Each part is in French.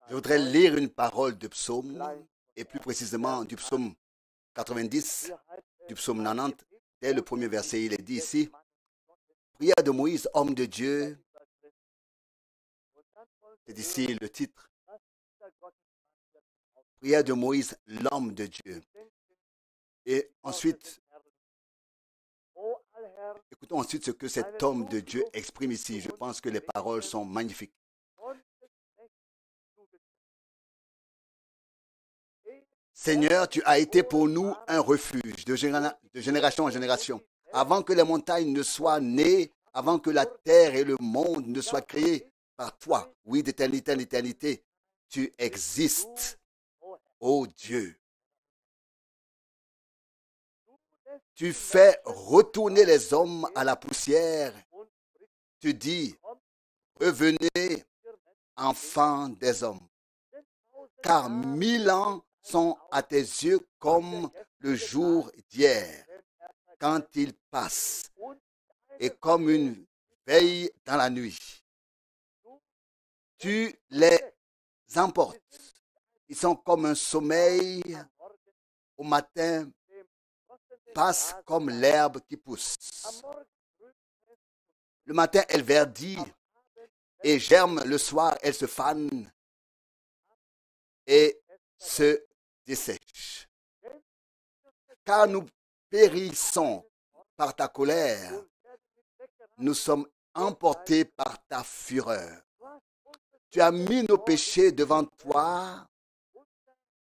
Je voudrais lire une parole de psaume, et plus précisément du psaume 90, du psaume 90. Dès le premier verset, il est dit ici, prière de Moïse, homme de Dieu. C'est ici le titre. Prière de Moïse, l'homme de Dieu. Et ensuite, écoutons ensuite ce que cet homme de Dieu exprime ici. Je pense que les paroles sont magnifiques. Seigneur, tu as été pour nous un refuge de génération en génération. Avant que les montagnes ne soient nées, avant que la terre et le monde ne soient créés par toi, oui, d'éternité en éternité, tu existes, ô Dieu. Tu fais retourner les hommes à la poussière. Tu dis, revenez, enfants des hommes, car 1000 ans sont à tes yeux comme le jour d'hier, quand ils passent, et comme une veille dans la nuit. Tu les emportes. Ils sont comme un sommeil au matin, passent comme l'herbe qui pousse. Le matin, elle verdit et germe. Le soir, elle se fane et se dessèche. Car nous périssons par ta colère. Nous sommes emportés par ta fureur. Tu as mis nos péchés devant toi,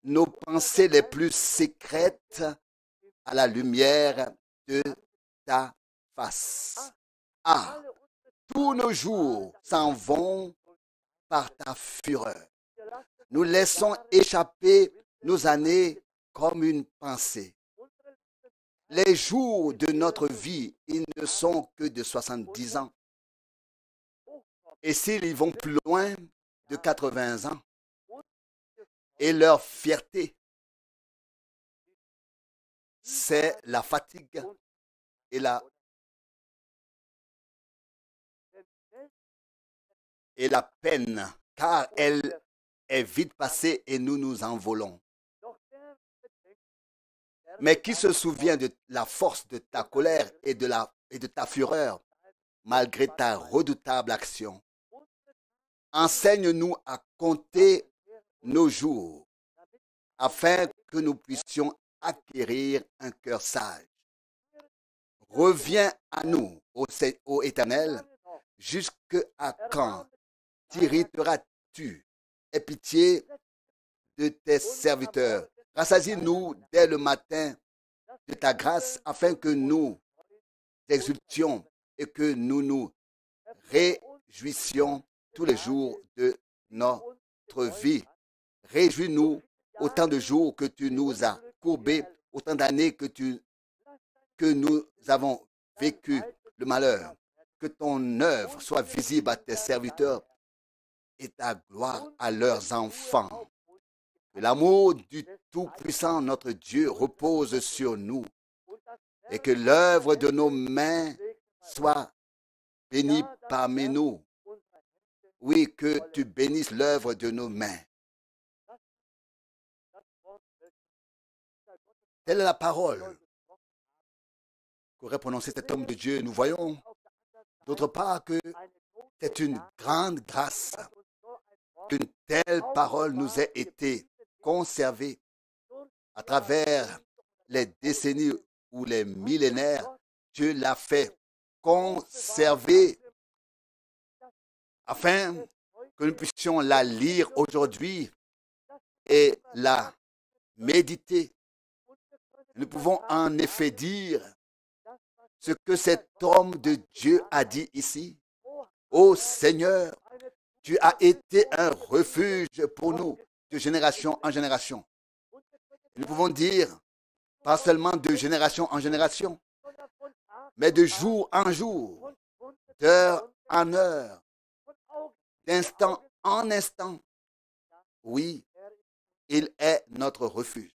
nos pensées les plus secrètes à la lumière de ta face. Ah, tous nos jours s'en vont par ta fureur. Nous laissons échapper nos années comme une pensée. Les jours de notre vie, ils ne sont que de 70 ans. Et s'ils y vont plus loin, de 80 ans. Et leur fierté, c'est la fatigue et la peine, car elle est vite passée et nous nous envolons. Mais qui se souvient de la force de ta colère et de ta fureur, malgré ta redoutable action? Enseigne-nous à compter nos jours, afin que nous puissions acquérir un cœur sage. Reviens à nous, ô Éternel, jusqu'à quand t'irriteras-tu? Aie pitié de tes serviteurs. Rassasie-nous dès le matin de ta grâce, afin que nous exultions et que nous nous réjouissions tous les jours de notre vie. Réjouis-nous autant de jours que tu nous as courbés, autant d'années que nous avons vécu le malheur. Que ton œuvre soit visible à tes serviteurs et ta gloire à leurs enfants. Que l'amour du Tout-Puissant, notre Dieu, repose sur nous et que l'œuvre de nos mains soit bénie parmi nous. Oui, que tu bénisses l'œuvre de nos mains. Telle est la parole qu'aurait prononcé cet homme de Dieu. Nous voyons d'autre part que c'est une grande grâce qu'une telle parole nous ait été conservée à travers les décennies ou les millénaires. Dieu l'a fait conserver afin que nous puissions la lire aujourd'hui et la méditer. Nous pouvons en effet dire ce que cet homme de Dieu a dit ici. Ô Seigneur, tu as été un refuge pour nous de génération en génération. Nous pouvons dire, pas seulement de génération en génération, mais de jour en jour, d'heure en heure, d'instant en instant. Oui, il est notre refuge.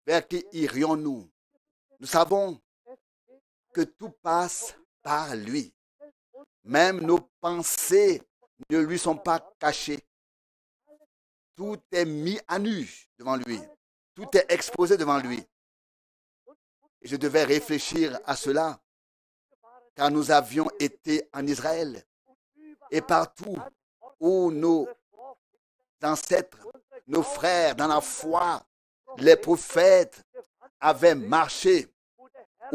Vers qui irions-nous? Nous savons que tout passe par lui. Même nos pensées ne lui sont pas cachées. Tout est mis à nu devant lui. Tout est exposé devant lui. Et je devais réfléchir à cela, car nous avions été en Israël. Et partout où nos ancêtres, nos frères dans la foi, les prophètes avaient marché,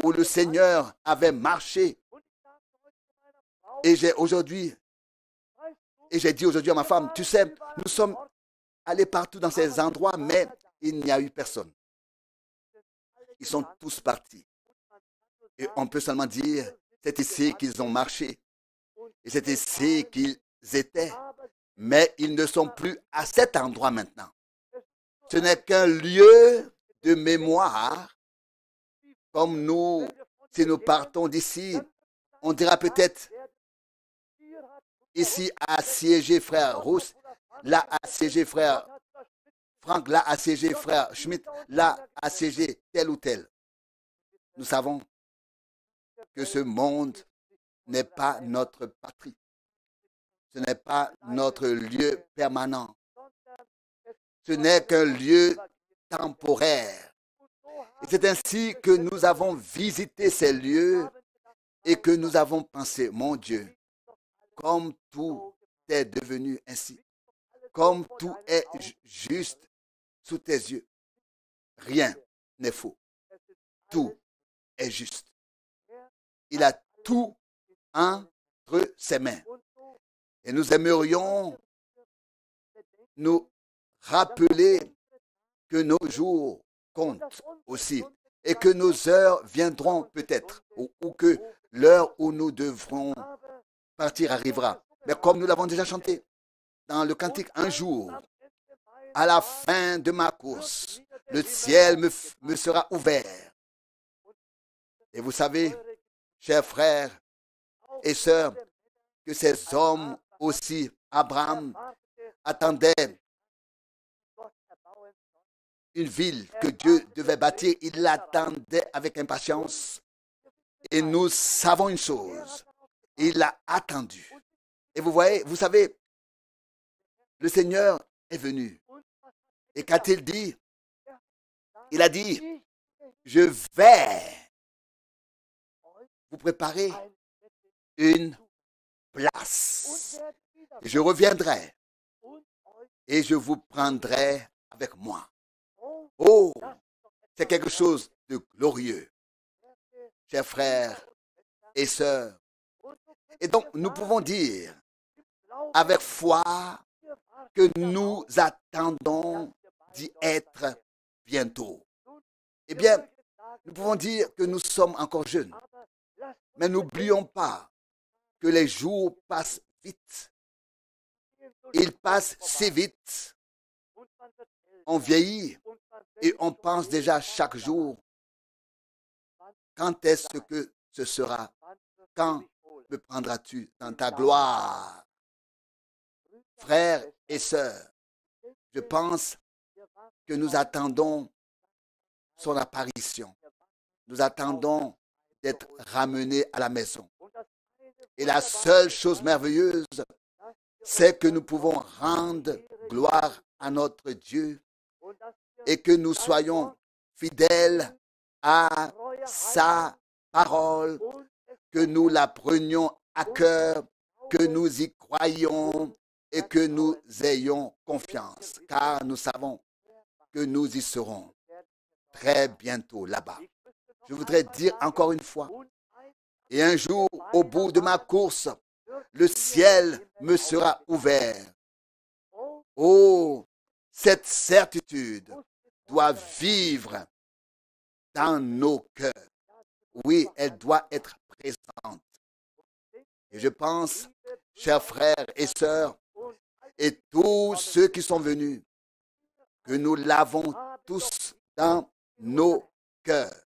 où le Seigneur avait marché. Et j'ai dit aujourd'hui à ma femme, tu sais, nous sommes allés partout dans ces endroits, mais il n'y a eu personne. Ils sont tous partis. Et on peut seulement dire, c'est ici qu'ils ont marché. Et c'est ici qu'ils étaient. Mais ils ne sont plus à cet endroit maintenant. Ce n'est qu'un lieu de mémoire. Comme nous, si nous partons d'ici, on dira peut-être, ici a siégé frère Rousse, là a siégé frère Franck, là a siégé frère Schmidt, là a siégé tel ou tel. Nous savons que ce monde n'est pas notre patrie. Ce n'est pas notre lieu permanent. Ce n'est qu'un lieu temporaire. Et c'est ainsi que nous avons visité ces lieux et que nous avons pensé, mon Dieu, comme tout est devenu ainsi, comme tout est juste sous tes yeux, rien n'est faux. Tout est juste. Il a tout entre ses mains. Et nous aimerions nous rappeler que nos jours comptent aussi et que nos heures viendront peut-être ou que l'heure où nous devrons partir arrivera. Mais comme nous l'avons déjà chanté dans le cantique, un jour, à la fin de ma course, le ciel me sera ouvert. Et vous savez, chers frères et sœurs, que ces hommes aussi, Abraham, attendait une ville que Dieu devait bâtir. Il l'attendait avec impatience. Et nous savons une chose. Il l'a attendu. Et vous voyez, vous savez, le Seigneur est venu. Et qu'a-t-il dit? Il a dit, je vais vous préparer une place. Je reviendrai et je vous prendrai avec moi. Oh, c'est quelque chose de glorieux, chers frères et sœurs. Et donc, nous pouvons dire avec foi que nous attendons d'y être bientôt. Eh bien, nous pouvons dire que nous sommes encore jeunes, mais n'oublions pas que les jours passent vite. Ils passent si vite. On vieillit et on pense déjà chaque jour, quand est-ce que ce sera? Quand me prendras-tu dans ta gloire? Frères et sœurs, je pense que nous attendons son apparition. Nous attendons d'être ramenés à la maison. Et la seule chose merveilleuse, c'est que nous pouvons rendre gloire à notre Dieu et que nous soyons fidèles à sa parole, que nous la prenions à cœur, que nous y croyions et que nous ayons confiance, car nous savons que nous y serons très bientôt là-bas. Je voudrais dire encore une fois, et un jour, au bout de ma course, le ciel me sera ouvert. Oh, cette certitude doit vivre dans nos cœurs. Oui, elle doit être présente. Et je pense, chers frères et sœurs, et tous ceux qui sont venus, que nous l'avons tous dans nos cœurs.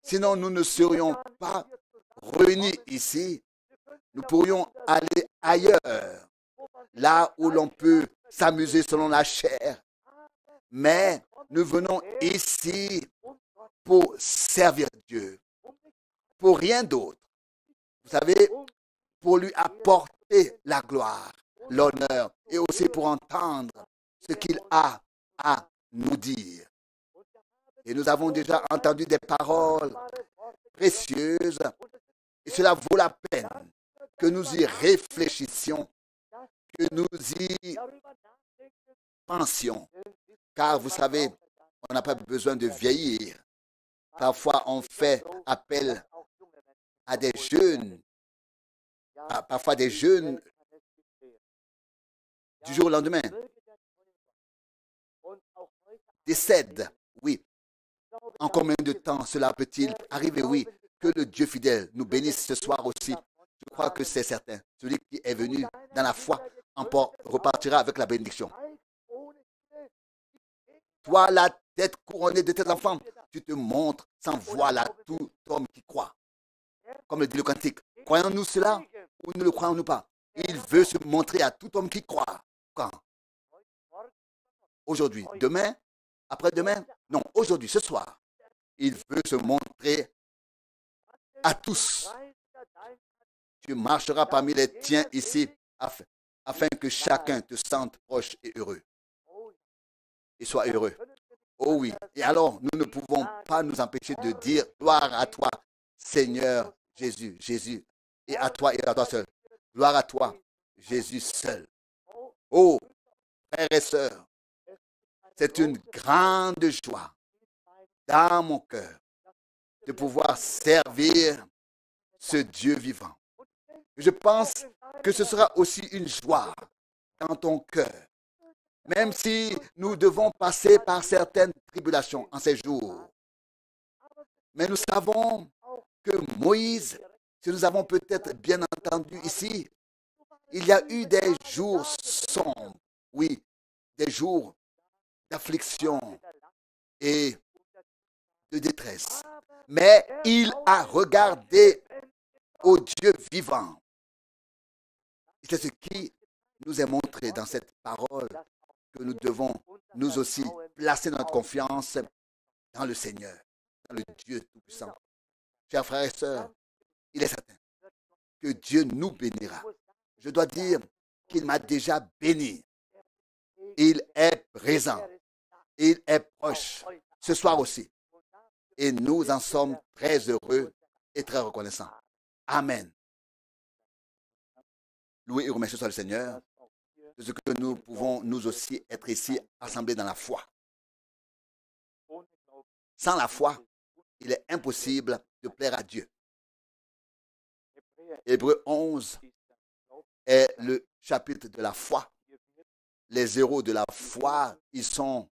Sinon, nous ne serions pas réunis ici. Nous pourrions aller ailleurs, là où l'on peut s'amuser selon la chair. Mais nous venons ici pour servir Dieu, pour rien d'autre. Vous savez, pour lui apporter la gloire, l'honneur et aussi pour entendre ce qu'il a à nous dire. Et nous avons déjà entendu des paroles précieuses et cela vaut la peine que nous y réfléchissions, que nous y pensions. Car vous savez, on n'a pas besoin de vieillir. Parfois, on fait appel à des jeunes, parfois des jeunes du jour au lendemain décèdent. Oui. En combien de temps cela peut-il arriver? Oui. Que le Dieu fidèle nous bénisse ce soir aussi. Je crois que c'est certain. Celui qui est venu dans la foi repartira avec la bénédiction. Toi, la tête couronnée de tes enfants, tu te montres sans voile à tout homme qui croit. Comme le dit le cantique. Croyons-nous cela ou ne le croyons-nous pas? Il veut se montrer à tout homme qui croit. Quand? Aujourd'hui, demain, après-demain? Non, aujourd'hui, ce soir. Il veut se montrer à tous. Tu marcheras parmi les tiens ici afin que chacun te sente proche et heureux. Et soit heureux. Oh oui. Et alors, nous ne pouvons pas nous empêcher de dire gloire à toi, Seigneur Jésus, Jésus. Et à toi seul. Gloire à toi, Jésus seul. Oh, frères et sœurs, c'est une grande joie dans mon cœur de pouvoir servir ce Dieu vivant. Je pense que ce sera aussi une joie dans ton cœur, même si nous devons passer par certaines tribulations en ces jours. Mais nous savons que Moïse, si nous avons peut-être bien entendu ici, il y a eu des jours sombres, oui, des jours d'affliction et de détresse. Mais il a regardé au Dieu vivant. C'est ce qui nous est montré dans cette parole que nous devons, nous aussi, placer notre confiance dans le Seigneur, dans le Dieu Tout-Puissant. Chers frères et sœurs, il est certain que Dieu nous bénira. Je dois dire qu'il m'a déjà béni. Il est présent. Il est proche. Ce soir aussi. Et nous en sommes très heureux et très reconnaissants. Amen. Loué et remercié soit le Seigneur de ce que nous pouvons nous aussi être ici assemblés dans la foi. Sans la foi, il est impossible de plaire à Dieu. Hébreux 11 est le chapitre de la foi. Les héros de la foi, ils sont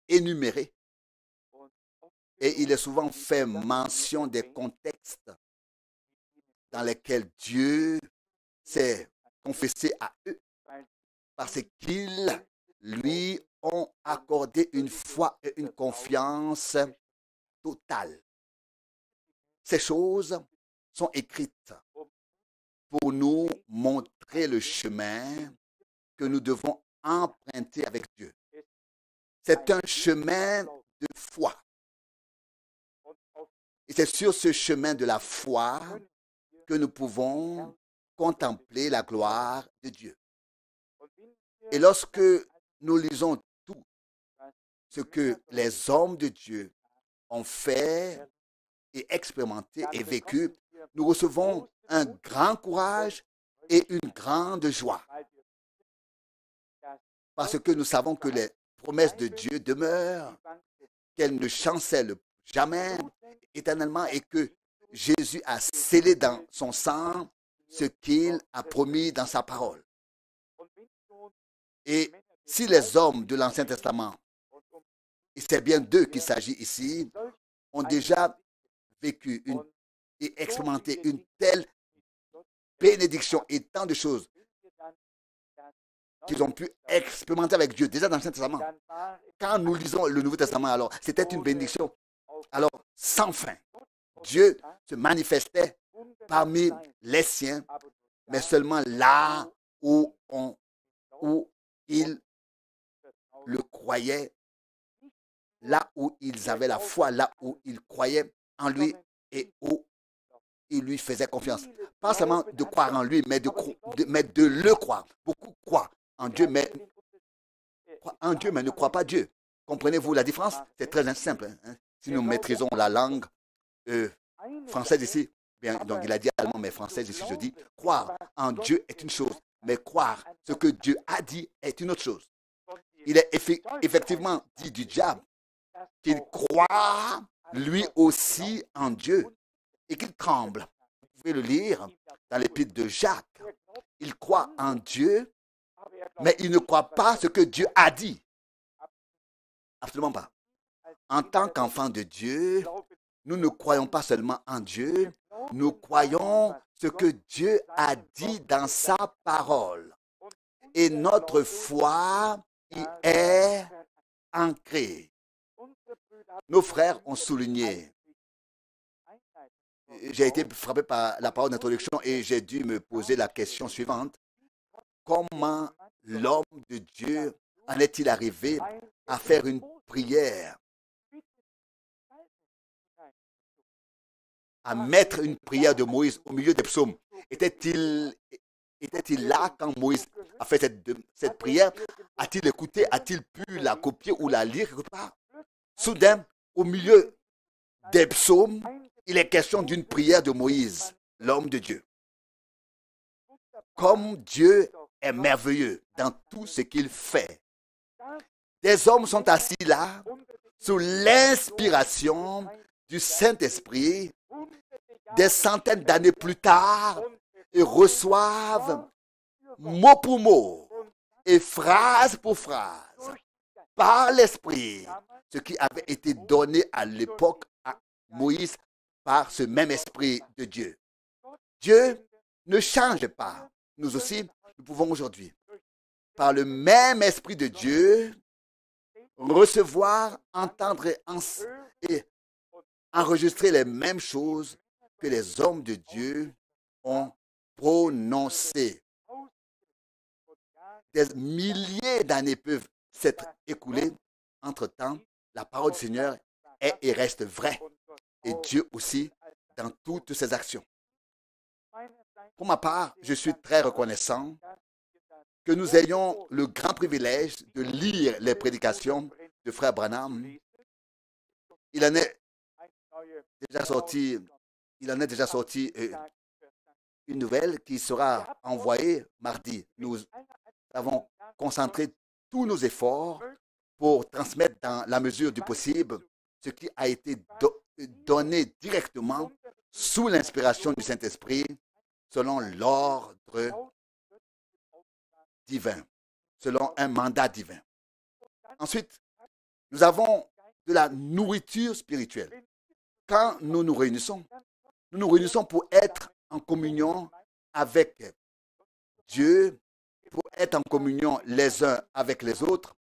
énumérés. Et il est souvent fait mention des contextes dans lesquels Dieu s'est confessé à eux parce qu'ils lui ont accordé une foi et une confiance totale. Ces choses sont écrites pour nous montrer le chemin que nous devons emprunter avec Dieu. C'est un chemin de foi. Et c'est sur ce chemin de la foi que nous pouvons contempler la gloire de Dieu. Et lorsque nous lisons tout ce que les hommes de Dieu ont fait et expérimenté et vécu, nous recevons un grand courage et une grande joie. Parce que nous savons que les promesses de Dieu demeurent, qu'elles ne chancellent jamais, éternellement, et que Jésus a scellé dans son sang ce qu'il a promis dans sa parole. Et si les hommes de l'Ancien Testament, et c'est bien d'eux qu'il s'agit ici, ont déjà vécu et expérimenté une telle bénédiction et tant de choses qu'ils ont pu expérimenter avec Dieu déjà dans l'Ancien Testament. Quand nous lisons le Nouveau Testament, alors, c'était une bénédiction. Alors, sans fin, Dieu se manifestait parmi les siens, mais seulement là où ils le croyaient, là où ils avaient la foi, là où ils croyaient en lui et où ils lui faisaient confiance. Pas seulement de croire en lui, mais de le croire. Beaucoup croient en Dieu, mais ne croient pas Dieu. Comprenez-vous la différence? C'est très simple. Hein? Si nous maîtrisons la langue française ici, bien, donc il a dit allemand, mais française ici, je dis, croire en Dieu est une chose, mais croire ce que Dieu a dit est une autre chose. Il est effectivement dit du diable qu'il croit lui aussi en Dieu et qu'il tremble. Vous pouvez le lire dans l'épître de Jacques. Il croit en Dieu, mais il ne croit pas ce que Dieu a dit. Absolument pas. En tant qu'enfant de Dieu, nous ne croyons pas seulement en Dieu, nous croyons ce que Dieu a dit dans sa parole. Et notre foi y est ancrée. Nos frères ont souligné j'ai été frappé par la parole d'introduction et j'ai dû me poser la question suivante. Comment l'homme de Dieu en est-il arrivé à faire une prière, à mettre une prière de Moïse au milieu des psaumes? Était-il là quand Moïse a fait cette prière? A-t-il écouté? A-t-il pu la copier ou la lire quelque part? Soudain, au milieu des psaumes, il est question d'une prière de Moïse, l'homme de Dieu. Comme Dieu est merveilleux dans tout ce qu'il fait. Des hommes sont assis là, sous l'inspiration du Saint-Esprit, des centaines d'années plus tard, et reçoivent mot pour mot et phrase pour phrase, par l'Esprit, ce qui avait été donné à l'époque à Moïse par ce même Esprit de Dieu. Dieu ne change pas. Nous aussi, nous pouvons aujourd'hui, par le même Esprit de Dieu, recevoir, entendre et enregistrer les mêmes choses que les hommes de Dieu ont prononcées. Des milliers d'années peuvent s'être écoulées. Entre-temps, la parole du Seigneur est et reste vraie. Et Dieu aussi dans toutes ses actions. Pour ma part, je suis très reconnaissant que nous ayons le grand privilège de lire les prédications de Frère Branham. Il en est déjà sorti une nouvelle qui sera envoyée mardi. Nous avons concentré tous nos efforts pour transmettre dans la mesure du possible ce qui a été donné directement sous l'inspiration du Saint-Esprit selon l'ordre divin, selon un mandat divin. Ensuite, nous avons de la nourriture spirituelle. Quand nous nous réunissons pour être en communion avec Dieu, pour être en communion les uns avec les autres,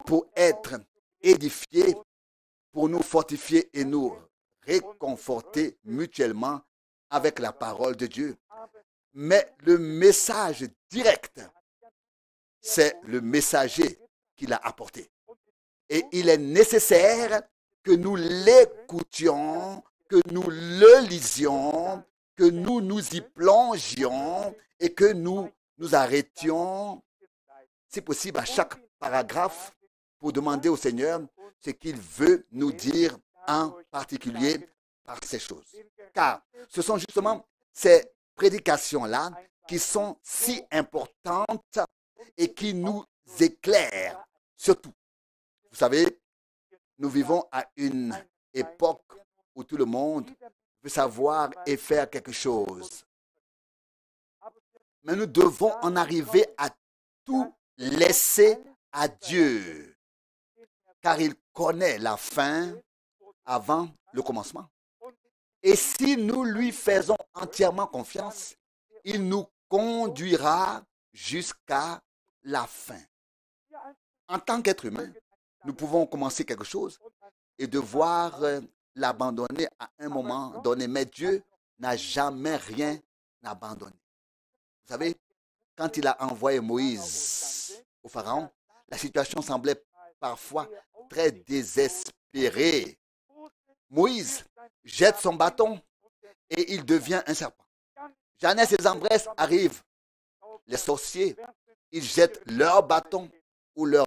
pour être édifiés, pour nous fortifier et nous réconforter mutuellement avec la parole de Dieu. Mais le message direct, c'est le messager qui l'a apporté. Et il est nécessaire que nous l'écoutions, que nous le lisions, que nous nous y plongions et que nous nous arrêtions, si possible, à chaque paragraphe pour demander au Seigneur ce qu'il veut nous dire en particulier par ces choses. Car ce sont justement ces prédications-là qui sont si importantes et qui nous éclairent surtout. Vous savez, nous vivons à une époque où tout le monde veut savoir et faire quelque chose. Mais nous devons en arriver à tout laisser à Dieu, car il connaît la fin avant le commencement. Et si nous lui faisons entièrement confiance, il nous conduira jusqu'à la fin. En tant qu'être humain, nous pouvons commencer quelque chose et devoir l'abandonner à un moment donné. Mais Dieu n'a jamais rien abandonné. Vous savez, quand il a envoyé Moïse au Pharaon, la situation semblait parfois très désespérée. Moïse jette son bâton et il devient un serpent. Janès et Jambres arrivent. Les sorciers, ils jettent leur bâton ou le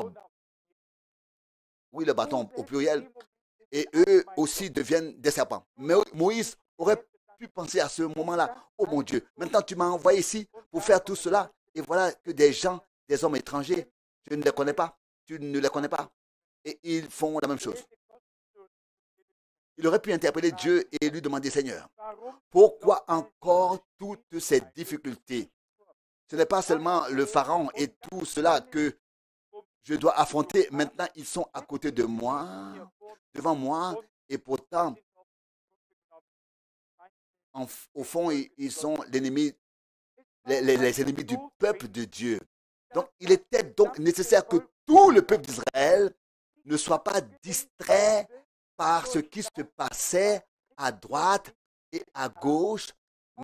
bâton au pluriel, et eux aussi deviennent des serpents. Mais Moïse aurait pu penser à ce moment-là, oh mon Dieu, maintenant tu m'as envoyé ici pour faire tout cela, et voilà que des gens, des hommes étrangers, je ne les connais pas, tu ne les connais pas, et ils font la même chose. Il aurait pu interpeller Dieu et lui demander, Seigneur, pourquoi encore toutes ces difficultés? Ce n'est pas seulement le Pharaon et tout cela que je dois affronter. Maintenant, ils sont à côté de moi, devant moi, et pourtant, au fond, ils sont l'ennemi, les ennemis du peuple de Dieu. Donc, il était donc nécessaire que tout le peuple d'Israël ne soit pas distrait par ce qui se passait à droite et à gauche,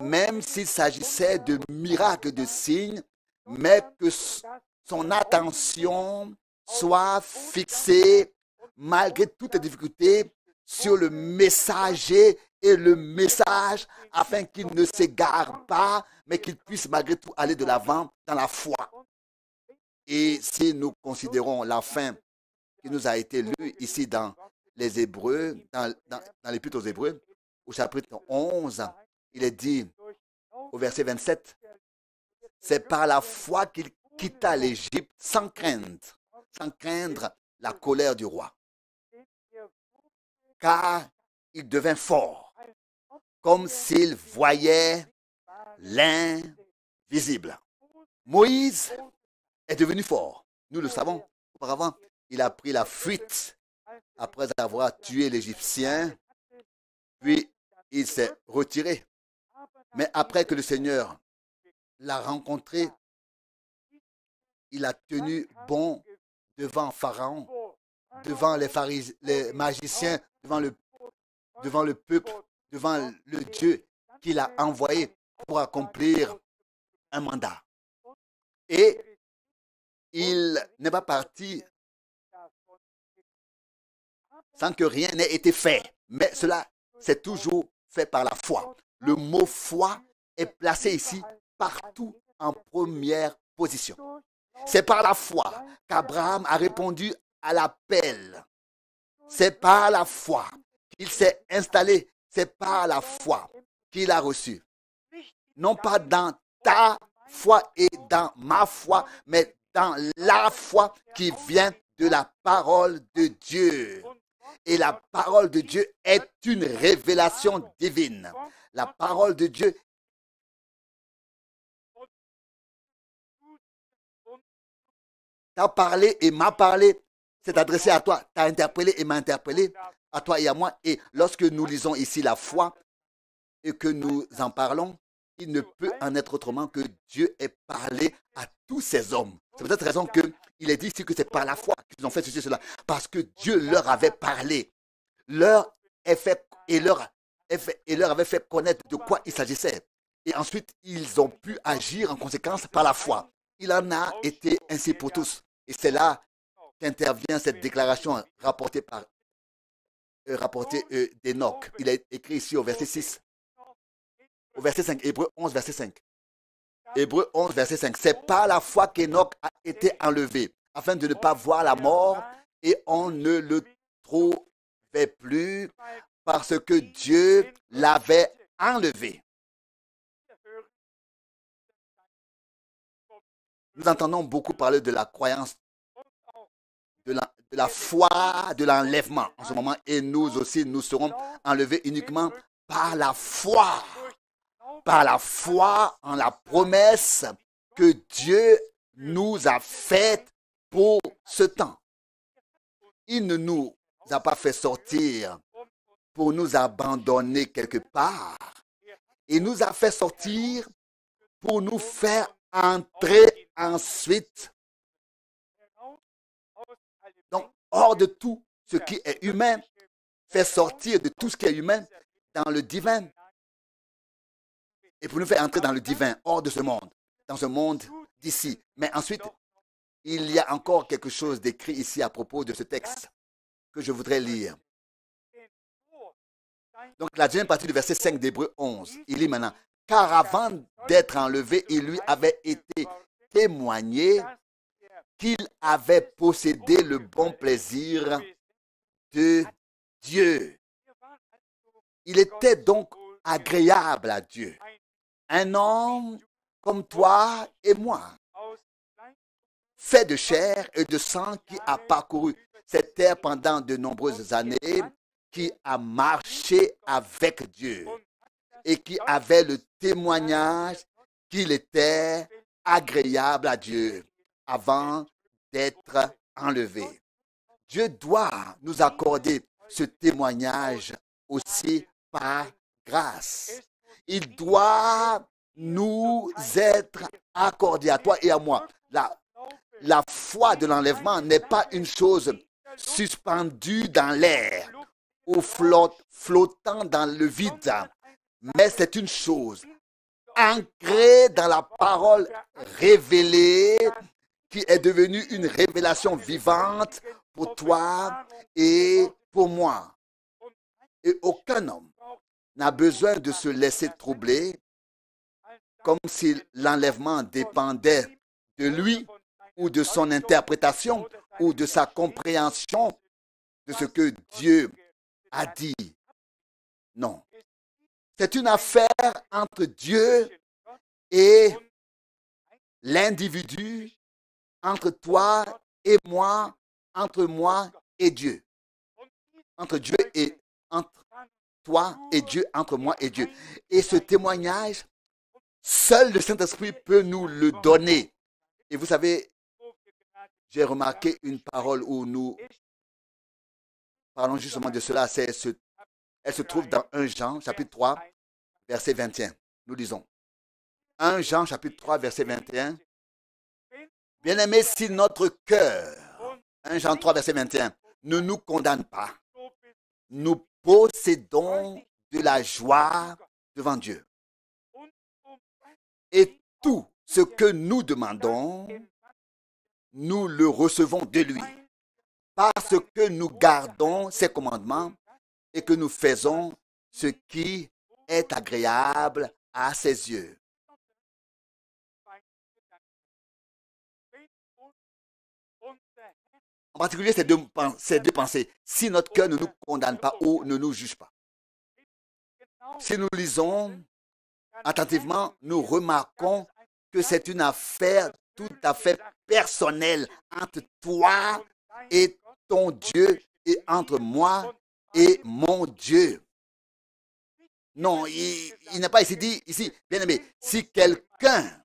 même s'il s'agissait de miracles, de signes, mais que son attention soit fixée, malgré toutes les difficultés, sur le messager et le message, afin qu'il ne s'égare pas, mais qu'il puisse malgré tout aller de l'avant dans la foi. Et si nous considérons la fin qui nous a été lue ici dans les Hébreux, dans l'Épître aux Hébreux, au chapitre 11, il est dit au verset 27, c'est par la foi qu'il quitta l'Égypte sans craindre la colère du roi. Car il devint fort, comme s'il voyait l'invisible. Moïse est devenu fort. Nous le savons. Auparavant, il a pris la fuite après avoir tué l'Égyptien, puis il s'est retiré. Mais après que le Seigneur l'a rencontré, il a tenu bon devant Pharaon, devant les magiciens, devant le peuple, devant le Dieu qu'il a envoyé pour accomplir un mandat. Et il n'est pas parti sans que rien n'ait été fait. Mais cela, c'est toujours fait par la foi. Le mot foi est placé ici partout en première position. C'est par la foi qu'Abraham a répondu à l'appel. C'est par la foi qu'il s'est installé. C'est par la foi qu'il a reçu. Non pas dans ta foi et dans ma foi, mais dans la foi qui vient de la parole de Dieu. Et la parole de Dieu est une révélation divine. La parole de Dieu t'a parlé et m'a parlé, c'est adressé à toi, t'a interpellé et m'a interpellé, à toi et à moi. Et lorsque nous lisons ici la foi et que nous en parlons, il ne peut en être autrement que Dieu ait parlé à tous ces hommes. C'est pour cette raison qu'il est dit ici que c'est par la foi qu'ils ont fait ceci et cela. Parce que Dieu leur avait parlé, leur avait fait connaître de quoi il s'agissait. Et ensuite, ils ont pu agir en conséquence par la foi. Il en a été ainsi pour tous. Et c'est là qu'intervient cette déclaration rapportée d'Enoch. Il est écrit ici au verset 6. Au verset 5, Hébreux 11, verset 5. Hébreux 11, verset 5. C'est par la foi qu'Enoch a été enlevé, afin de ne pas voir la mort, et on ne le trouvait plus, parce que Dieu l'avait enlevé. Nous entendons beaucoup parler de la croyance, de la foi, de l'enlèvement en ce moment, et nous aussi, nous serons enlevés uniquement par la foi. Par la foi en la promesse que Dieu nous a faite pour ce temps. Il ne nous a pas fait sortir pour nous abandonner quelque part. Il nous a fait sortir pour nous faire entrer ensuite, donc hors de tout ce qui est humain, fait sortir de tout ce qui est humain dans le divin. Et pour nous faire entrer dans le divin, hors de ce monde, dans ce monde d'ici. Mais ensuite, il y a encore quelque chose d'écrit ici à propos de ce texte que je voudrais lire. Donc, la deuxième partie du verset 5 d'Hébreux 11, il lit maintenant, « Car avant d'être enlevé, il lui avait été témoigné qu'il avait possédé le bon plaisir de Dieu. » Il était donc agréable à Dieu. Un homme comme toi et moi, fait de chair et de sang, qui a parcouru cette terre pendant de nombreuses années, qui a marché avec Dieu et qui avait le témoignage qu'il était agréable à Dieu avant d'être enlevé. Dieu doit nous accorder ce témoignage aussi par grâce. Il doit nous être accordé à toi et à moi. La foi de l'enlèvement n'est pas une chose suspendue dans l'air ou flottant dans le vide. mais c'est une chose ancrée dans la parole révélée qui est devenue une révélation vivante pour toi et pour moi. Et aucun homme n'a besoin de se laisser troubler comme si l'enlèvement dépendait de lui ou de son interprétation ou de sa compréhension de ce que Dieu a dit. Non. C'est une affaire entre Dieu et l'individu, entre toi et moi, entre moi et Dieu. Entre Dieu et entre toi et Dieu, entre moi et Dieu. Et ce témoignage, seul le Saint-Esprit peut nous le donner. Et vous savez, j'ai remarqué une parole où nous parlons justement de cela. Elle se trouve dans 1 Jean, chapitre 3, verset 21. Nous lisons. 1 Jean, chapitre 3, verset 21. Bien-aimés, si notre cœur, 1 Jean 3, verset 21, ne nous condamne pas, nous possédons de la joie devant Dieu. Et tout ce que nous demandons, nous le recevons de lui. Parce que nous gardons ses commandements et que nous faisons ce qui est agréable à ses yeux. En particulier, ces deux pensées. Si notre cœur ne nous condamne pas ou ne nous juge pas. Si nous lisons attentivement, nous remarquons que c'est une affaire tout à fait personnelle entre toi et ton Dieu et entre moi et mon Dieu. Non, il n'est pas ici dit, ici, bien aimé, si quelqu'un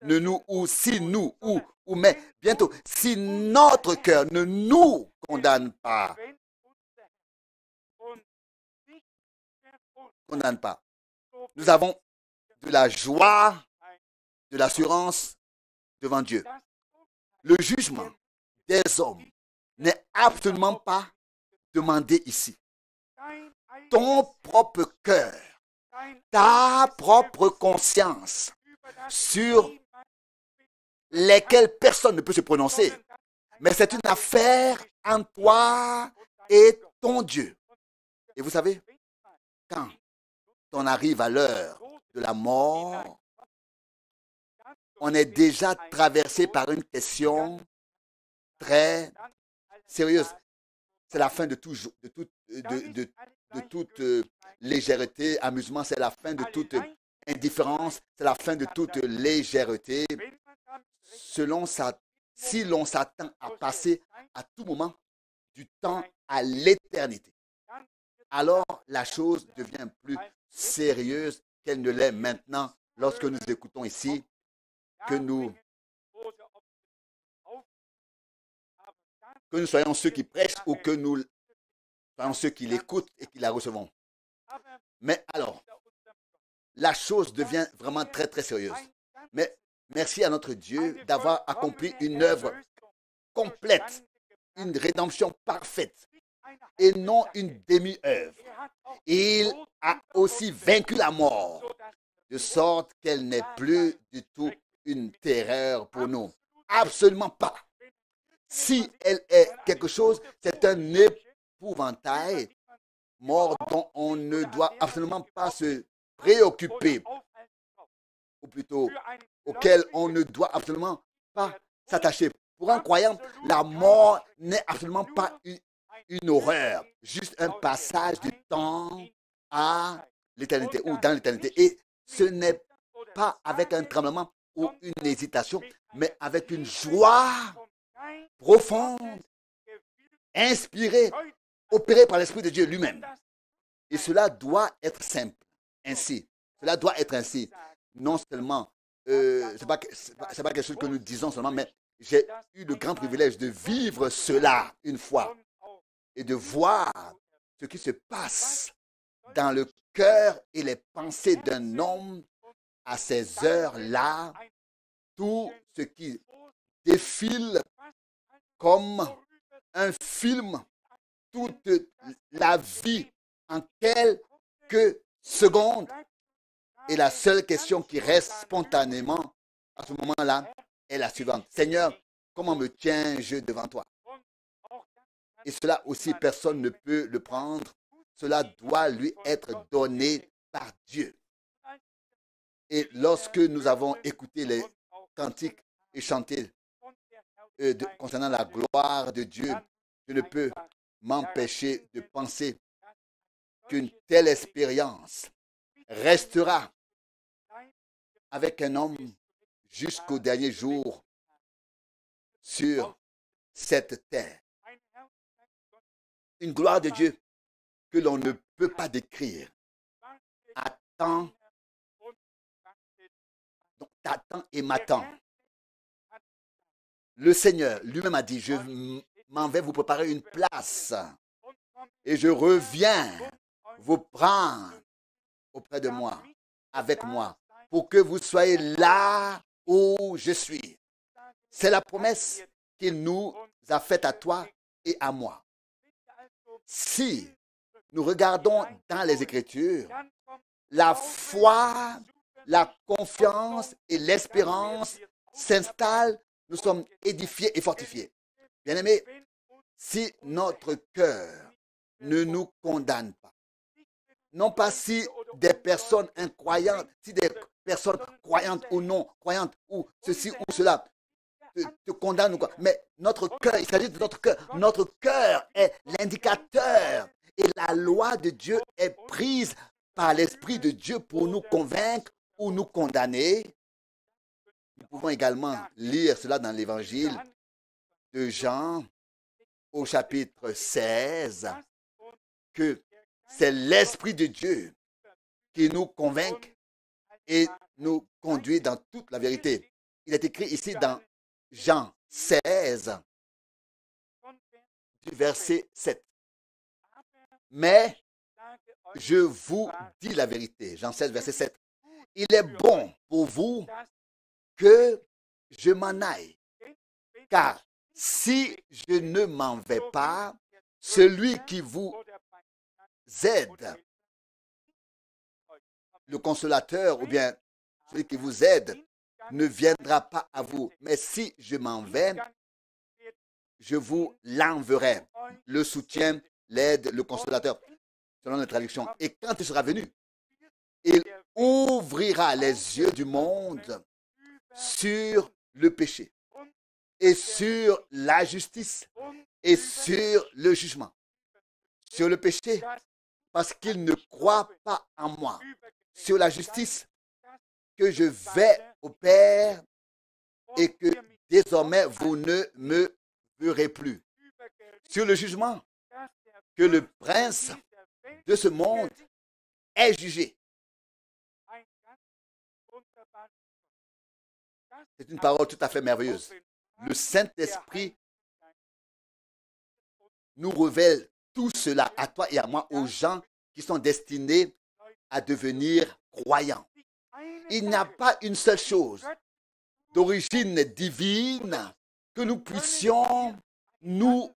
ne nous, ou si nous, ou mais bientôt, si notre cœur ne nous condamne pas, nous avons de la joie, de l'assurance devant Dieu. Le jugement des hommes n'est absolument pas demandé ici. Ton propre cœur, ta propre conscience sur lesquelles personne ne peut se prononcer. Mais c'est une affaire entre toi et ton Dieu. Et vous savez, quand on arrive à l'heure de la mort, on est déjà traversé par une question très sérieuse. C'est la fin de toute légèreté, amusement, c'est la fin de toute indifférence, c'est la fin de toute légèreté. Si l'on s'attend à passer à tout moment du temps à l'éternité, alors la chose devient plus sérieuse qu'elle ne l'est maintenant lorsque nous écoutons ici que nous soyons ceux qui prêchent ou que nous soyons ceux qui l'écoutent et qui la recevons. Mais alors, la chose devient vraiment très très sérieuse. Mais merci à notre Dieu d'avoir accompli une œuvre complète, une rédemption parfaite et non une demi-œuvre. Il a aussi vaincu la mort, de sorte qu'elle n'est plus du tout une terreur pour nous. Absolument pas. Si elle est quelque chose, c'est un épouvantail mort dont on ne doit absolument pas se préoccuper, ou plutôt auquel on ne doit absolument pas s'attacher. Pour un croyant, la mort n'est absolument pas une horreur, juste un passage du temps à l'éternité ou dans l'éternité. Et ce n'est pas avec un tremblement ou une hésitation, mais avec une joie profonde, inspirée, opérée par l'Esprit de Dieu lui-même. Et cela doit être simple, ainsi. Cela doit être ainsi. Non seulement, c'est pas quelque chose que nous disons seulement, mais j'ai eu le grand privilège de vivre cela une fois et de voir ce qui se passe dans le cœur et les pensées d'un homme à ces heures-là, tout ce qui défile comme un film, toute la vie en quelques seconde et la seule question qui reste spontanément à ce moment-là est la suivante. Seigneur, comment me tiens-je devant toi? Et cela aussi, personne ne peut le prendre. Cela doit lui être donné par Dieu. Et lorsque nous avons écouté les cantiques et chanté concernant la gloire de Dieu, je ne peux m'empêcher de penser qu'une telle expérience restera avec un homme jusqu'au dernier jour sur cette terre. Une gloire de Dieu que l'on ne peut pas décrire. Attends, donc t'attends et m'attends. Le Seigneur lui-même a dit, je m'en vais vous préparer une place et je reviens vous prendre auprès de moi, avec moi, pour que vous soyez là où je suis. C'est la promesse qu'il nous a faite à toi et à moi. Si nous regardons dans les Écritures, la foi, la confiance et l'espérance s'installent, nous sommes édifiés et fortifiés. Bien-aimés, si notre cœur ne nous condamne pas, non pas si des personnes incroyantes, si des personnes croyantes ou non croyantes, ou ceci ou cela, te condamnent ou quoi, mais notre cœur, il s'agit de notre cœur. Notre cœur est l'indicateur et la loi de Dieu est prise par l'Esprit de Dieu pour nous convaincre ou nous condamner. Nous pouvons également lire cela dans l'Évangile de Jean au chapitre 16, que c'est l'Esprit de Dieu qui nous convainc et nous conduit dans toute la vérité. Il est écrit ici dans Jean 16, du verset 7. Mais je vous dis la vérité. Jean 16, verset 7. Il est bon pour vous que je m'en aille. Car si je ne m'en vais pas, celui qui vous aide, le consolateur ou bien celui qui vous aide, ne viendra pas à vous. Mais si je m'en vais, je vous l'enverrai. Le soutien, l'aide, le consolateur, selon la traduction. Et quand il sera venu, il ouvrira les yeux du monde sur le péché et sur la justice et sur le jugement. Sur le péché, parce qu'il ne croit pas en moi. Sur la justice, que je vais au Père et que désormais vous ne me verrez plus. Sur le jugement, que le prince de ce monde est jugé. C'est une parole tout à fait merveilleuse. Le Saint-Esprit nous révèle tout cela à toi et à moi, aux gens qui sont destinés à devenir croyants. Il n'y a pas une seule chose d'origine divine que nous puissions nous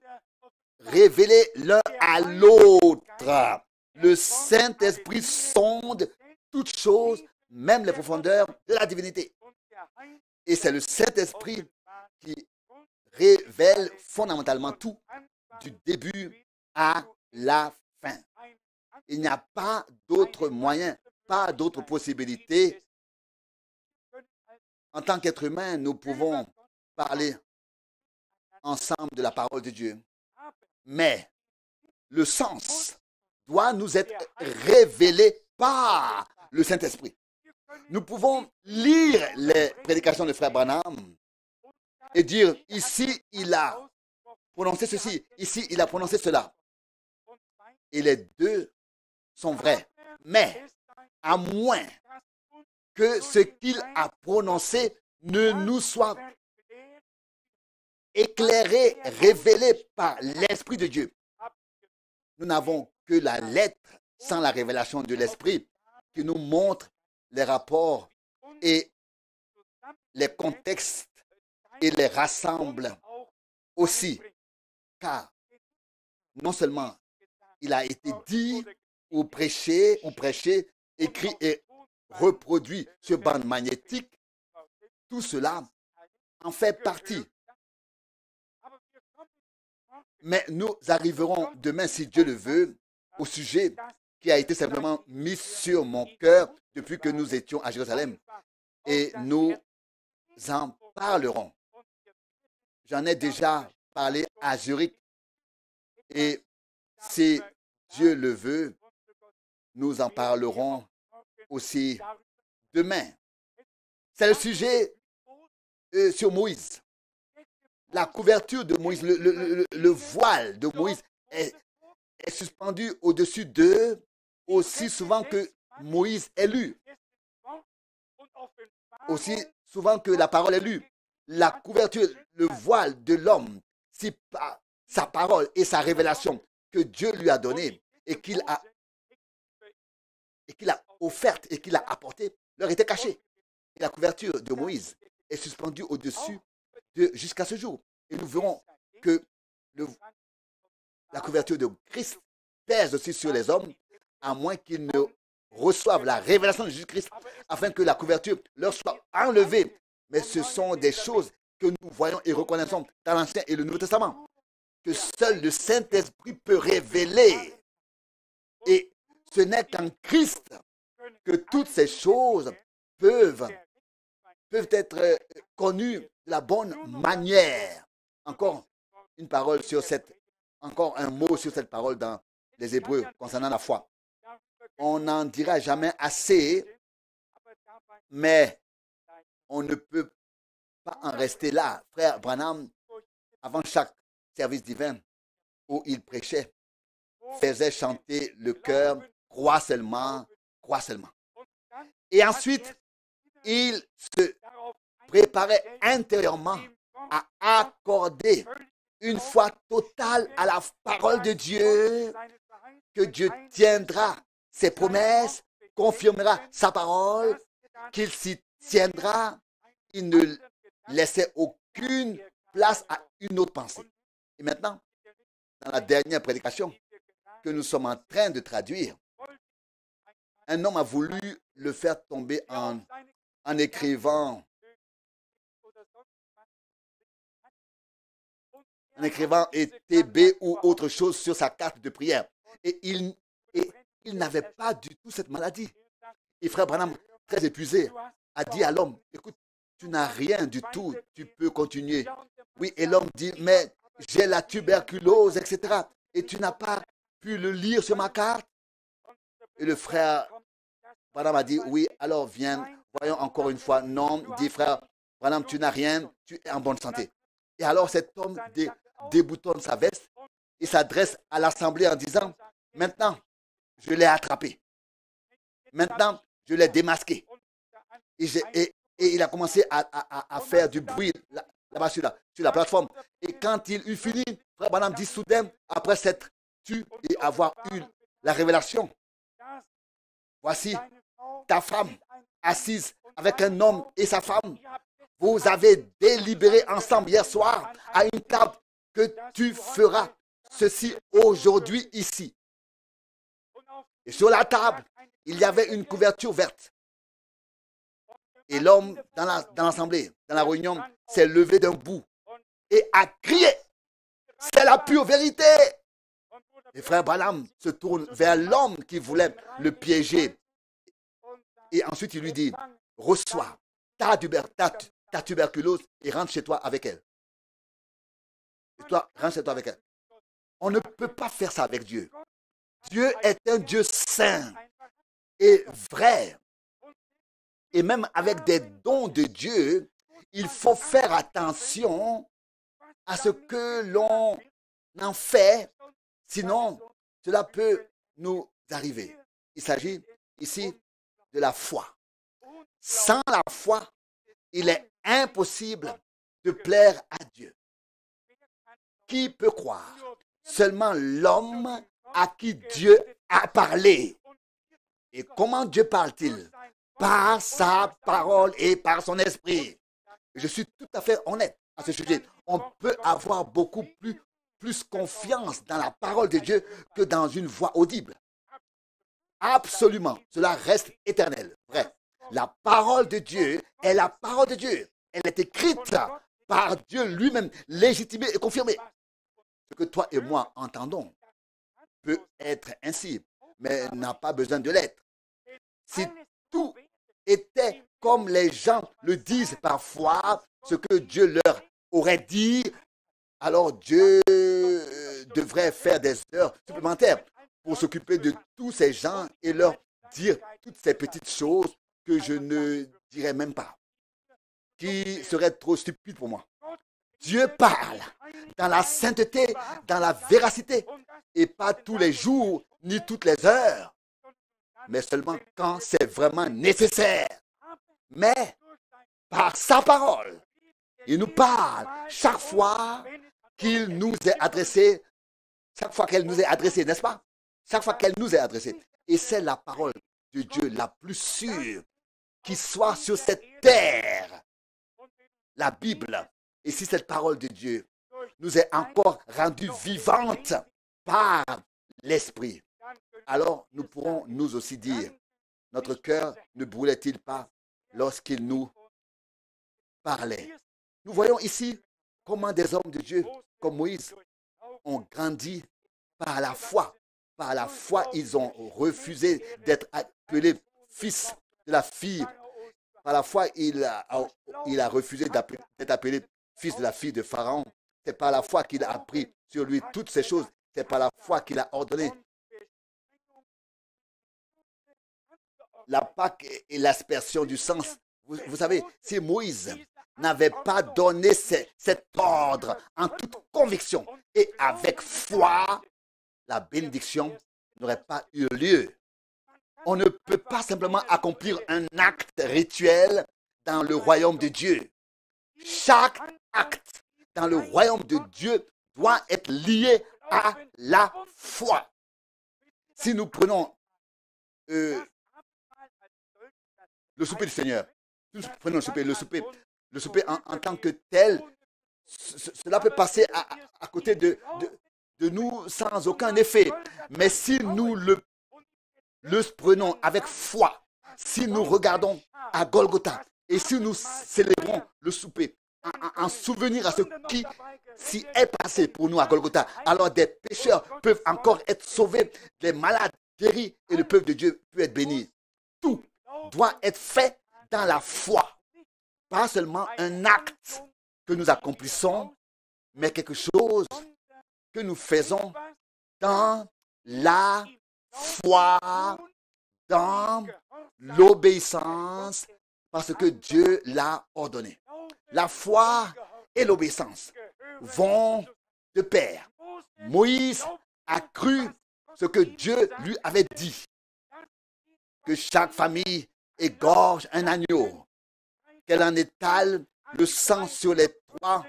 révéler l'un à l'autre. Le Saint-Esprit sonde toutes choses, même les profondeurs de la divinité. Et c'est le Saint-Esprit qui révèle fondamentalement tout, du début à la fin. Il n'y a pas d'autre moyen, pas d'autre possibilité. En tant qu'être humain, nous pouvons parler ensemble de la parole de Dieu. Mais le sens doit nous être révélé par le Saint-Esprit. Nous pouvons lire les prédications de Frère Branham et dire, ici, il a prononcé ceci, ici, il a prononcé cela. Et les deux sont vrais. Mais à moins que ce qu'il a prononcé ne nous soit éclairé, révélé par l'Esprit de Dieu. Nous n'avons que la lettre sans la révélation de l'Esprit qui nous montre les rapports et les contextes et les rassemble aussi. Car non seulement il a été dit ou prêché écrit et reproduit sur bande magnétique, tout cela en fait partie. Mais nous arriverons demain, si Dieu le veut, au sujet qui a été simplement mis sur mon cœur depuis que nous étions à Jérusalem. Et nous en parlerons. J'en ai déjà parlé à Zurich. Et si Dieu le veut, nous en parlerons aussi demain. C'est le sujet sur Moïse. La couverture de Moïse, le voile de Moïse est suspendu au-dessus d'eux aussi souvent que Moïse est lu. Aussi souvent que la parole est lue. La couverture, le voile de l'homme, c'est sa parole et sa révélation que Dieu lui a donnée et qu'il a offerte et qu'il a apportée, leur était cachée. Et la couverture de Moïse est suspendue au-dessus jusqu'à ce jour. Et nous verrons que la couverture de Christ pèse aussi sur les hommes, à moins qu'ils ne reçoivent la révélation de Jésus-Christ, afin que la couverture leur soit enlevée. Mais ce sont des choses que nous voyons et reconnaissons dans l'Ancien et le Nouveau Testament, que seul le Saint-Esprit peut révéler. Et ce n'est qu'en Christ que toutes ces choses peuvent être connues de la bonne manière. Encore une parole sur encore un mot sur cette parole dans les Hébreux concernant la foi. On n'en dira jamais assez, mais on ne peut pas en rester là. Frère Branham, avant chaque service divin où il prêchait, faisait chanter le cœur, crois seulement, crois seulement. Et ensuite, il se préparait intérieurement à accorder une foi totale à la parole de Dieu, que Dieu tiendra ses promesses, confirmera sa parole, qu'il s'y tiendra. Il ne laissait aucune place à une autre pensée. Et maintenant, dans la dernière prédication que nous sommes en train de traduire, un homme a voulu le faire tomber en écrivant ETB ou autre chose sur sa carte de prière. Et il n'avait pas du tout cette maladie. Et frère Branham, très épuisé, a dit à l'homme, écoute, tu n'as rien du tout, tu peux continuer. Oui, et l'homme dit, mais j'ai la tuberculose, etc. Et tu n'as pas pu le lire sur ma carte. Et le frère Branham a dit, oui, alors viens, voyons encore une fois. Non, dit frère Branham, tu n'as rien, tu es en bonne santé. Et alors cet homme déboutonne sa veste et s'adresse à l'assemblée en disant, maintenant, je l'ai attrapé. Maintenant, je l'ai démasqué. Et il a commencé à faire du bruit là-bas sur la plateforme. Et quand il eut fini, frère Branham dit soudain, après s'être tu et avoir eu la révélation, voici ta femme assise avec un homme et sa femme. Vous avez délibéré ensemble hier soir à une table que tu feras ceci aujourd'hui ici. Et sur la table, il y avait une couverture verte. Et l'homme dans l'assemblée, dans la réunion, s'est levé d'un bout et a crié. C'est la pure vérité. Et frère Branham se tourne vers l'homme qui voulait le piéger. Et ensuite, il lui dit, reçois ta tuberculose et rentre chez toi avec elle. Et toi, rentre chez toi avec elle. On ne peut pas faire ça avec Dieu. Dieu est un Dieu saint et vrai. Et même avec des dons de Dieu, il faut faire attention à ce que l'on en fait. Sinon, cela peut nous arriver. Il s'agit ici de la foi. Sans la foi, il est impossible de plaire à Dieu. Qui peut croire? Seulement l'homme à qui Dieu a parlé. Et comment Dieu parle-t-il? Par sa parole et par son esprit. Je suis tout à fait honnête à ce sujet. On peut avoir beaucoup plus confiance dans la parole de Dieu que dans une voix audible. Absolument. Cela reste éternel. Vrai. La parole de Dieu est la parole de Dieu. Elle est écrite par Dieu lui-même, légitimée et confirmée. Ce que toi et moi entendons peut être ainsi, mais n'a pas besoin de l'être. Si tout était comme les gens le disent parfois, ce que Dieu leur aurait dit, alors Dieu devrait faire des heures supplémentaires pour s'occuper de tous ces gens et leur dire toutes ces petites choses que je ne dirais même pas, qui seraient trop stupides pour moi. Dieu parle dans la sainteté, dans la véracité, et pas tous les jours ni toutes les heures, mais seulement quand c'est vraiment nécessaire. Mais par sa parole, il nous parle chaque fois qu'il nous est adressé, chaque fois qu'elle nous est adressée, n'est-ce pas? Chaque fois qu'elle nous est adressée. Et c'est la parole de Dieu la plus sûre qui soit sur cette terre, la Bible. Et si cette parole de Dieu nous est encore rendue vivante par l'Esprit, alors nous pourrons nous aussi dire, notre cœur ne brûlait-il pas lorsqu'il nous parlait? Nous voyons ici comment des hommes de Dieu comme Moïse ont grandi par la foi. Par la foi, ils ont refusé d'être appelés fils de la fille. Par la foi, il a refusé d'être appelé fils de la fille de Pharaon. C'est par la foi qu'il a appris sur lui toutes ces choses. C'est par la foi qu'il a ordonné la Pâque et l'aspersion du sang. Vous savez, si Moïse n'avait pas donné cet ordre en toute conviction et avec foi, la bénédiction n'aurait pas eu lieu. On ne peut pas simplement accomplir un acte rituel dans le royaume de Dieu. Chaque acte dans le royaume de Dieu doit être lié à la foi. Si nous prenons le souper du Seigneur, si nous prenons le souper en tant que tel, cela peut passer à côté de nous sans aucun effet. Mais si nous le prenons avec foi, si nous regardons à Golgotha et si nous célébrons le souper en souvenir à ce qui s'y est passé pour nous à Golgotha, alors des pécheurs peuvent encore être sauvés, des malades guéris et le peuple de Dieu peut être béni. Tout doit être fait dans la foi. Pas seulement un acte que nous accomplissons, mais quelque chose que nous faisons dans la foi, dans l'obéissance, parce que Dieu l'a ordonné. La foi et l'obéissance vont de pair. Moïse a cru ce que Dieu lui avait dit, que chaque famille égorge un agneau, qu'elle en étale le sang sur les toits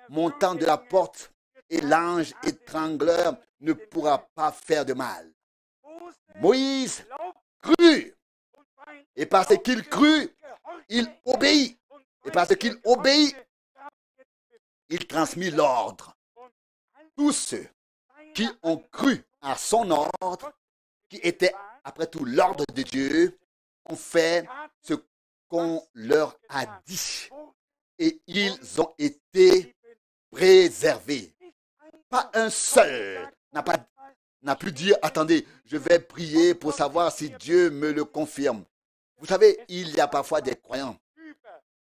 montant de la porte, et l'ange étrangleur ne pourra pas faire de mal. Moïse crut, et parce qu'il crut, il obéit. Et parce qu'il obéit, il transmit l'ordre. Tous ceux qui ont cru à son ordre, qui était après tout l'ordre de Dieu, ont fait ce qu'on leur a dit. Et ils ont été préservés. Pas un seul n'a pu dire, attendez, je vais prier pour savoir si Dieu me le confirme. Vous savez, il y a parfois des croyants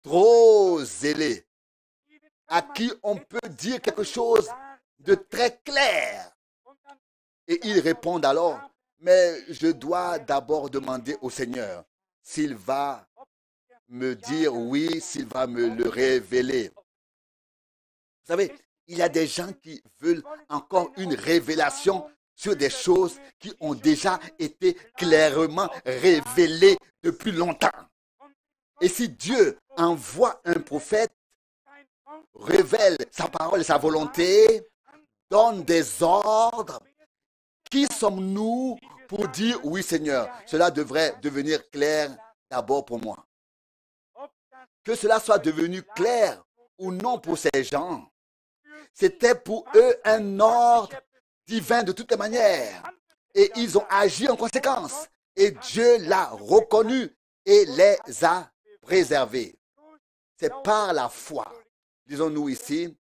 trop zélés à qui on peut dire quelque chose de très clair. Et ils répondent alors, mais je dois d'abord demander au Seigneur s'il va me dire oui, s'il va me le révéler. Vous savez, il y a des gens qui veulent encore une révélation sur des choses qui ont déjà été clairement révélées depuis longtemps. Et si Dieu envoie un prophète, révèle sa parole et sa volonté, donne des ordres, qui sommes-nous pour dire oui Seigneur, cela devrait devenir clair d'abord pour moi. Que cela soit devenu clair ou non pour ces gens, c'était pour eux un ordre divin de toutes les manières. Et ils ont agi en conséquence. Et Dieu l'a reconnu et les a préservés. C'est par la foi, disons-nous ici,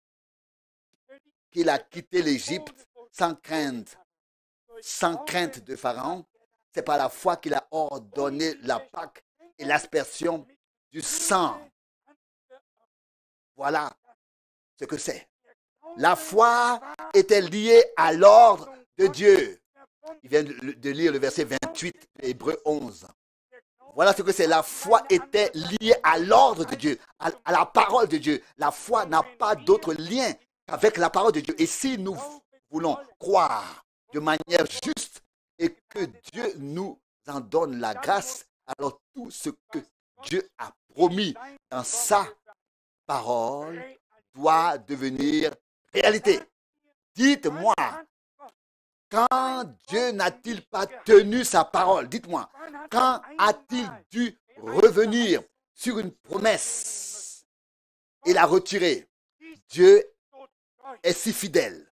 qu'il a quitté l'Égypte sans crainte de Pharaon. C'est par la foi qu'il a ordonné la Pâque et l'aspersion du sang. Voilà ce que c'est. La foi était liée à l'ordre de Dieu. Il vient de lire le verset 28 de Hébreux 11. Voilà ce que c'est. La foi était liée à l'ordre de Dieu, à la parole de Dieu. La foi n'a pas d'autre lien qu'avec la parole de Dieu. Et si nous voulons croire de manière juste et que Dieu nous en donne la grâce, alors tout ce que Dieu a promis dans sa parole doit devenir réalité. Dites-moi, quand Dieu n'a-t-il pas tenu sa parole? Dites-moi, quand a-t-il dû revenir sur une promesse et la retirer? Dieu est si fidèle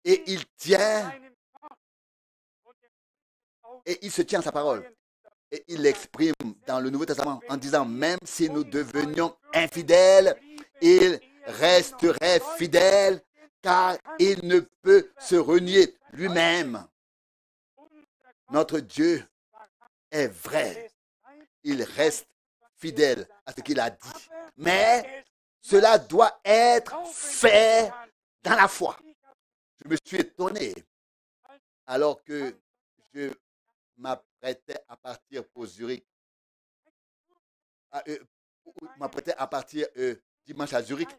et il se tient à sa parole. Et il l'exprime dans le Nouveau Testament en disant, même si nous devenions infidèles, il resterait fidèle car il ne peut se renier lui-même. Notre Dieu est vrai. Il reste fidèle à ce qu'il a dit. Mais cela doit être fait dans la foi. Je me suis étonné alors que je m'apprêtais à partir pour Zurich. M'apprêtais à partir dimanche à Zurich,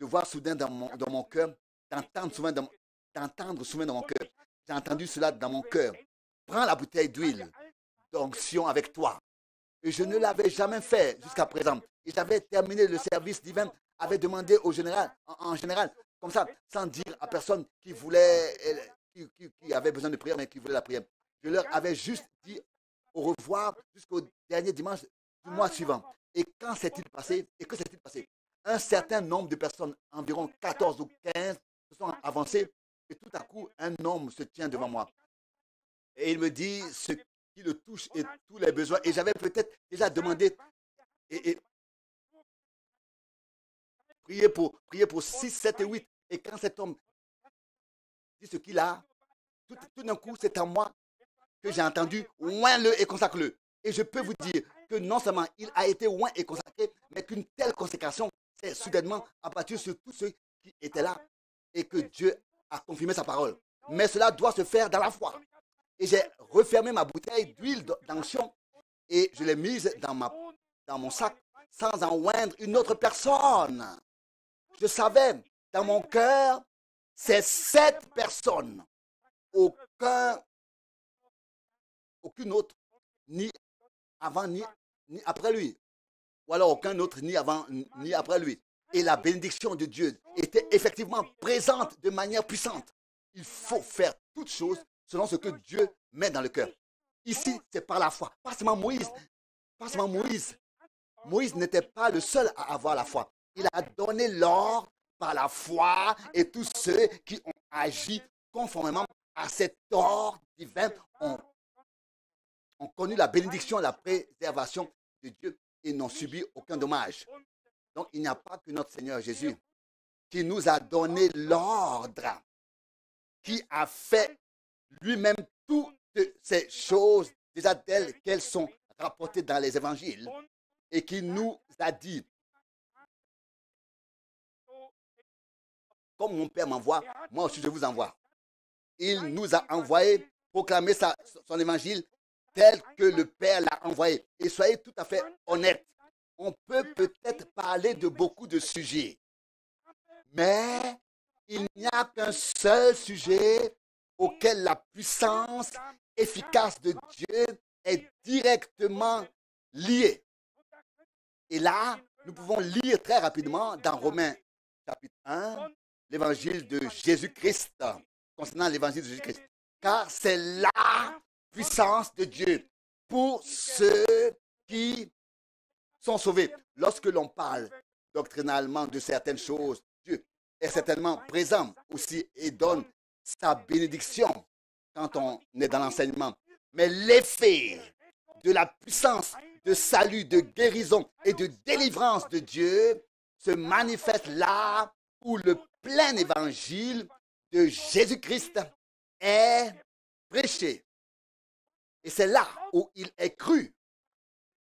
de voir soudain dans mon cœur, d'entendre soudain dans mon cœur. J'ai entendu cela dans mon cœur. Prends la bouteille d'huile d'onction avec toi. Et je ne l'avais jamais fait jusqu'à présent. Et j'avais terminé le service divin, avait demandé au général, en général, comme ça, sans dire à personne qui voulait, qui avait besoin de prière, mais qui voulait la prière. Je leur avais juste dit au revoir jusqu'au dernier dimanche du mois suivant. Et quand s'est-il passé? Et que s'est-il passé? Un certain nombre de personnes, environ 14 ou 15, se sont avancées. Et tout à coup, un homme se tient devant moi. Et il me dit ce qui le touche et tous les besoins. Et j'avais peut-être déjà demandé et prier pour 6, 7 et 8. Et quand cet homme dit ce qu'il a, tout d'un coup, c'est en moi que j'ai entendu oins-le et consacre-le. Et je peux vous dire que non seulement il a été oint et consacré, mais qu'une telle consécration s'est soudainement abattue sur tous ceux qui étaient là et que Dieu a confirmé sa parole. Mais cela doit se faire dans la foi. Et j'ai refermé ma bouteille d'huile d'onction et je l'ai mise dans mon sac sans en oindre une autre personne. Je savais dans mon cœur, c'est cette personne. Aucune autre, ni avant ni après lui. Ou alors aucun autre, ni avant ni après lui. Et la bénédiction de Dieu était effectivement présente de manière puissante. Il faut faire toutes choses selon ce que Dieu met dans le cœur. Ici, c'est par la foi. Pas seulement Moïse. Moïse n'était pas le seul à avoir la foi. Il a donné l'ordre par la foi et tous ceux qui ont agi conformément à cet ordre divin ont connu la bénédiction et la préservation de Dieu et n'ont subi aucun dommage. Donc, il n'y a pas que notre Seigneur Jésus qui nous a donné l'ordre, qui a fait lui-même toutes ces choses, déjà telles qu'elles sont rapportées dans les évangiles, et qui nous a dit, comme mon Père m'envoie, moi aussi je vous envoie. Il nous a envoyé proclamer son évangile tel que le Père l'a envoyé. Et soyez tout à fait honnêtes. On peut peut-être parler de beaucoup de sujets, mais il n'y a qu'un seul sujet auquel la puissance efficace de Dieu est directement liée. Et là, nous pouvons lire très rapidement dans Romains chapitre 1, l'évangile de Jésus-Christ, concernant l'évangile de Jésus-Christ. Car c'est la puissance de Dieu pour ceux qui sont sauvés. Lorsque l'on parle doctrinalement de certaines choses, Dieu est certainement présent aussi et donne sa bénédiction. quand on est dans l'enseignement. Mais l'effet de la puissance de salut, de guérison et de délivrance de Dieu se manifeste là où le plein évangile de Jésus-Christ est prêché. Et c'est là où il est cru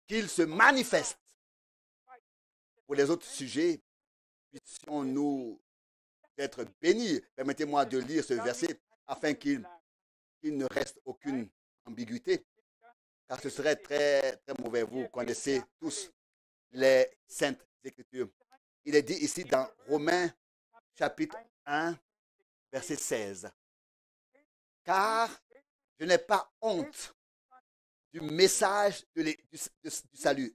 qu'il se manifeste. Pour les autres sujets, puissions-nous être bénis. Permettez-moi de lire ce verset afin qu'il ne reste aucune ambiguïté, car ce serait très, très mauvais. Vous connaissez tous les Saintes Écritures. Il est dit ici dans Romains chapitre 1, verset 16. Car je n'ai pas honte du message du salut.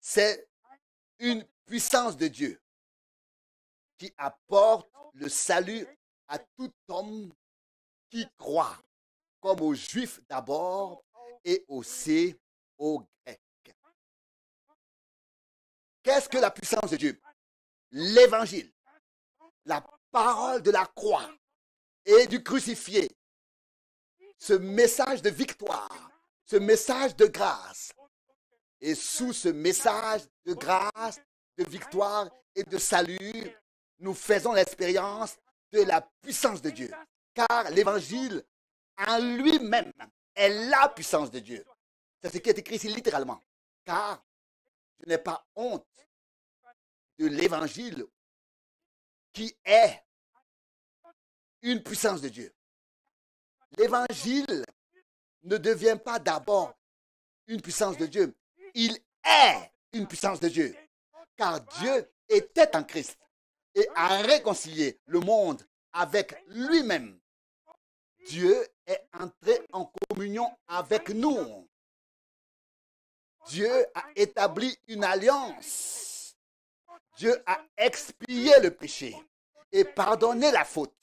C'est une puissance de Dieu qui apporte le salut à tout homme qui croit, comme aux Juifs d'abord et aussi aux Grecs. Qu'est-ce que la puissance de Dieu? L'évangile, la parole de la croix et du crucifié, ce message de victoire, ce message de grâce. Et sous ce message de grâce, de victoire et de salut, nous faisons l'expérience de la puissance de Dieu. Car l'évangile en lui-même est la puissance de Dieu. C'est ce qui est écrit ici littéralement. Car je n'ai pas honte de l'évangile qui est une puissance de Dieu. L'évangile ne devient pas d'abord une puissance de Dieu. Il est une puissance de Dieu. Car Dieu était en Christ et a réconcilié le monde avec lui-même. Dieu est entré en communion avec nous. Dieu a établi une alliance. Dieu a expié le péché et pardonné la faute.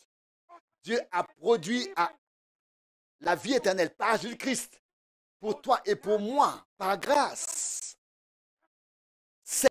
Dieu a produit la vie éternelle par Jésus-Christ pour toi et pour moi, par grâce.